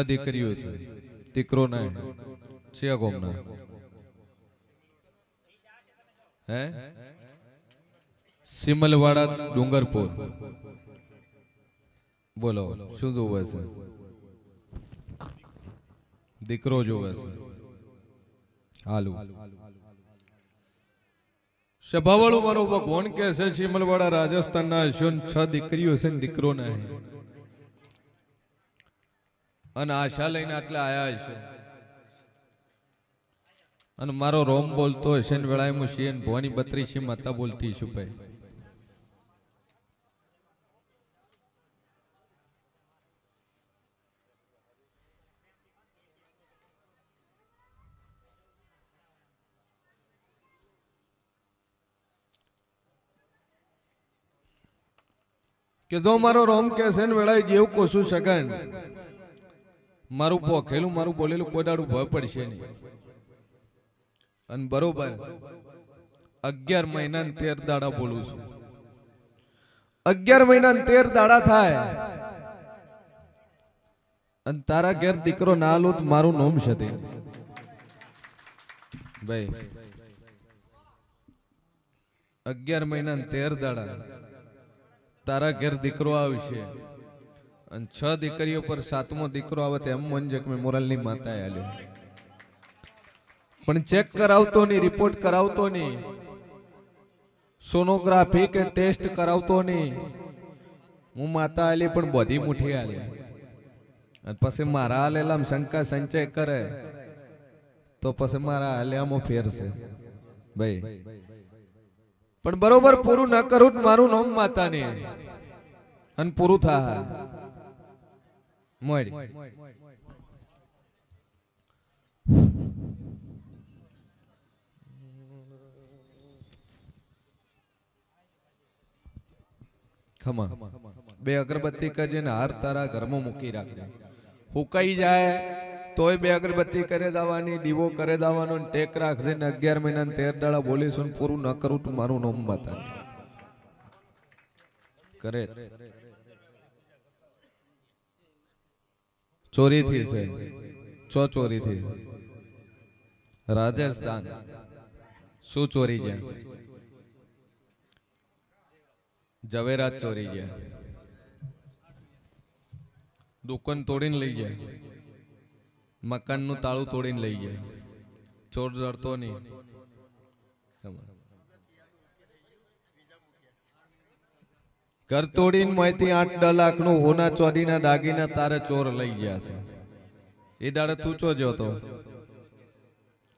દીકરીઓ છે, દીકરો ના છે ગોમના હે સિમલવાડા ડુંગરપુર બોલો શું જોવે છે? દીકરો જોવે છે. હાલું સભાવાળું મારો ભગવાન કે છે સિમલવાડા રાજસ્થાનના હશો 6 દીકરીઓ છે ને દીકરો ના અને આશા લઈને આટલા આયા હશે અને મારો રોમ બોલતો હશે ને વેળાએ હું શિયન ભવાની 32 માતા બોલતી છું ભાઈ. કે જો મારો રોમ કે છે ને વેળાએ જેવું કોશું સગન મારું પોખેલું મારું બોલેલું કોદાડું ભય પડશે નહીં. અને બરોબર 11 મહિના ને 13 દાડા બોલું છું. 11 મહિના ને 13 દાડા થાય અને તારા ઘેર દીકરો ના આલો તો મારું નામ છે ભાઈ. 11 મહિના ને 13 દાડા તારા ઘેર દીકરો આવશે અને 6 દીકરીઓ પર 7મો દીકરો આવે તો એમ મંજક મેમોરલની માતાએ આલ્યો પણ ચેક કરાવતો નહીં, રિપોર્ટ કરાવતો નહીં, સોનોગ્રાફી કે ટેસ્ટ કરાવતો નહીં. હું માતા આલી પણ બધી મુઠી આલી અને પછી મારા આલેલામ શંકા સંચય કરે તો પછી મારા આલ્યામાં ફેર છે ભાઈ. પણ બરોબર પૂરું ન કરું મારું નામ માતા ને અને પૂરું થાય મોડી. ખમા 2 અગરબત્તી કરજે ને હાર તારા ઘરમાં મૂકી રાખજે. હુકાઈ જાય તોય 2 અગરબત્તી કરે દાવાની, દીવો કરે દાવાનો ને ટેક રાખજે ને 11 મહિના ને 13 દાડા બોલીશું ને પૂરું ન કરું તો મારું નામ માતા કરે. ચોરી થી છે ચોરી થી રાજસ્થાન શું ચોરી ગયા? ઝવેરાત ચોરી ગયા, દુકાન તોડીને લઈ ગયા, મકાન નું તાળું તોડીને લઈ ગયા. ચોર જડતો નહીં. ઘર તોડીને માહિતી 8-10 લાખ નું હોના ચોરીના દાગીના તારે ચોર લઈ ગયા છે. એ દાડે તું ચો જો તો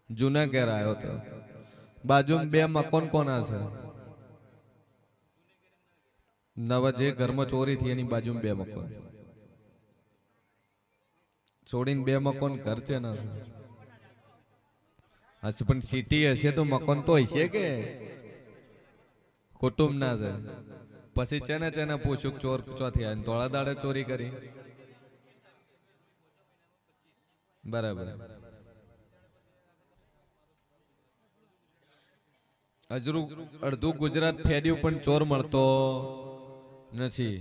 જૂના ઘેર આવ્યો તો બાજુમાં 2 મકાન કોના છે? નવા જે ઘરમાં ચોરી થઈ એની બાજુમાં 2 મકાન છોડીને 2 મકાન ઘર છે ના હશે પણ સિટી હશે તો મકાન તો હશે કે કુટુંબ ના છે. પછી ચેને પૂછું ચોર ચોથી આવે તોળા દાડે ચોરી કરી બરાબર. હજુ અડધું ગુજરાત ફેર્યું પણ ચોર મળતો નથી.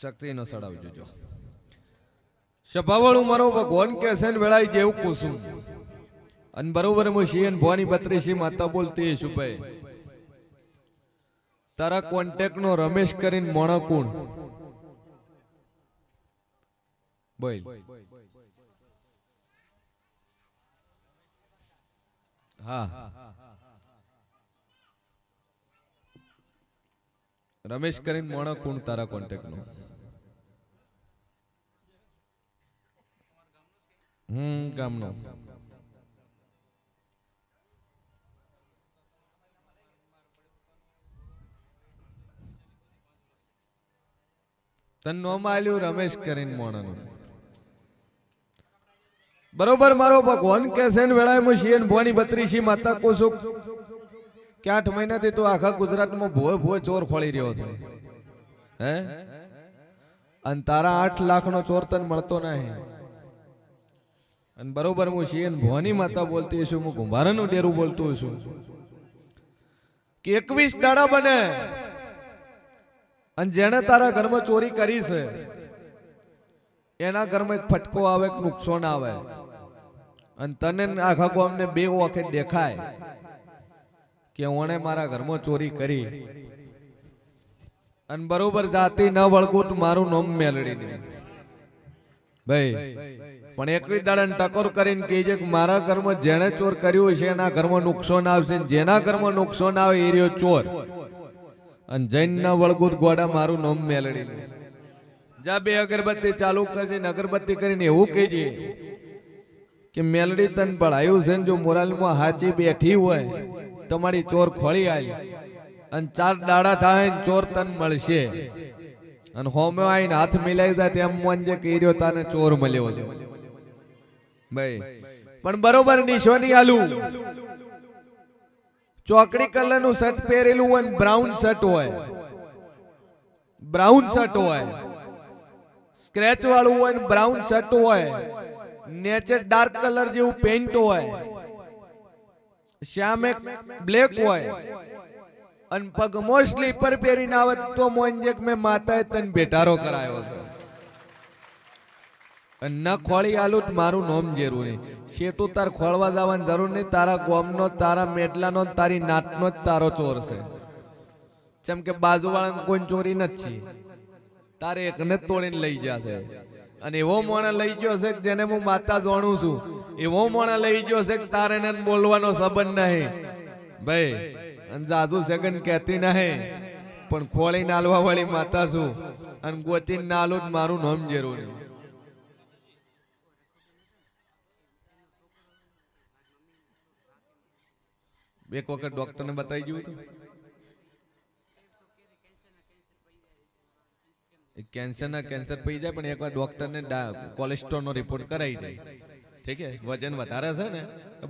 શક્તિ નો સડાવજો જો સભાવાળું મારો ભગવાન કે છે ને વેળાઈ જેવું કુસુમ અને બરોબર હું શિયન ભવાની 32 માતા બોલતી છું ભાઈ. તારા કોન્ટેક્ટ નો રમેશ કરીને મોણો કોણ બોલ? હા રમેશ કરીને મોણો કોણ તારા કોન્ટેક્ટ નો? ગામનો તન નોમ આલ્યું રમેશ કરીને મોણાનું બરોબર. મારો ભગવાન કે છે ને વેળાએ હું શિયન ભવાની 32 માતા કોશું કે 8 મહિનાથી તો આખા ગુજરાતમાં ભોય ચોર ખોળી રહ્યો છે હે અને તારા 8 લાખ નો ચોર તને મળતો નહીં. અને બરોબર હું શિયન ભવાની માતા બોલતી છું, હું કુંભારાનું ડેરું બોલતો છું કે 21 દાડા બને અને જેણે તારા ઘરમાં ચોરી કરી છે એના ઘરમાં એક ફટકો આવે, એક નુકસાન આવે, અને તને આખા ગામને બે વખત દેખાય કે ઓણે મારા ઘરમાં ચોરી કરી, અને બરોબર જાતી ન વળગું મારું નામ મેલડી દે ભાઈ. પણ એકવી દાડા ટકોર કરીને કહેજે કે મારા ઘરમાં જેણે ચોર કર્યું છે એના ઘરમાં નુકસાન આવશે, જેના ઘરમાં નુકસાન આવે એ રહ્યો ચોર, અને જૈન ન વળગું ગોડા મારું નામ મેલડી દે. જા બે અગરબત્તી ચાલુ કરજે ને અગરબત્તી કરીને એવું કહેજે કે મેલડી તન ભળાયું છે, જો મોરાલમાં હાચી બેઠી હોય તમારી ચોર ખોળી આવી, અને 4 દાડા થાય ને ચોર તન મળશે, અને હોમે આવીને હાથ મિલાઈ જાય તેમ મોનજે કર્યો તાને ચોર મળ્યો છે ભાઈ. પણ બરોબર નિશાની આલું, ચોકડી કલર નું શર્ટ પહેરેલું હોય, બ્રાઉન શર્ટ હોય, બ્રાઉન શર્ટ હોય, સ્ક્રેચ વાળું હોય, બ્રાઉન શર્ટ હોય, નેચર ડાર્ક કલર જેવું પેન્ટ હોય, શ્યામ એક બ્લેક હોય, અને પગમો સ્લીપર પહેરીને આવે તો મોંજેક મેં માતાએ તને ભેટારો કરાયો છે, અને ન ખોળી આલું મારું નોમ જરૂરી. શેટું તાર ખોળવા જવાની જરૂર નહીં, તારા ગોમનો, તારા મેટલાનો, તારી નાતનો જ તારો ચોર છે. જેમ કે બાજુવાળાને કોઈ ચોરી નથી, તારે એકને તોડીને લઈ જશે, અને એવો મોણા લઈ ગયો છે જેને હું માતા જાણું છું, એવો મોણા લઈ ગયો છે કે તારે એને બોલવાનો સંબંધ નહીં ભાઈ. અને જાજુ સેકન્ડ કહેતી નહીં, પણ ખોળી નાલવા વાળી માતા છું, અને ગોતી નાલું જ મારું નામ જરૂરી. એક વખત ડોક્ટરને બતાવી ગયું હતું, કેન્સર પી જાય, પણ એકવાર ડોક્ટરને કોલેસ્ટ્રોલ નો રિપોર્ટ કરાવી દે. ઠીક છે, વજન વધારે છે ને,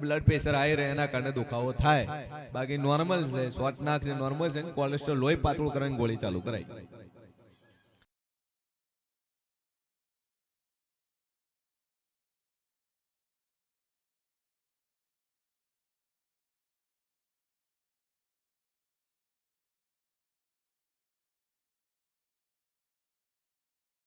બ્લડ પ્રેશર આવી રહે, એના કારણે દુખાવો થાય, બાકી નોર્મલ છે, શોર્ટ નાક છે, નોર્મલ છે, કોલેસ્ટ્રોલ લોહી પાતળું કરીને ગોળી ચાલુ કરાવી.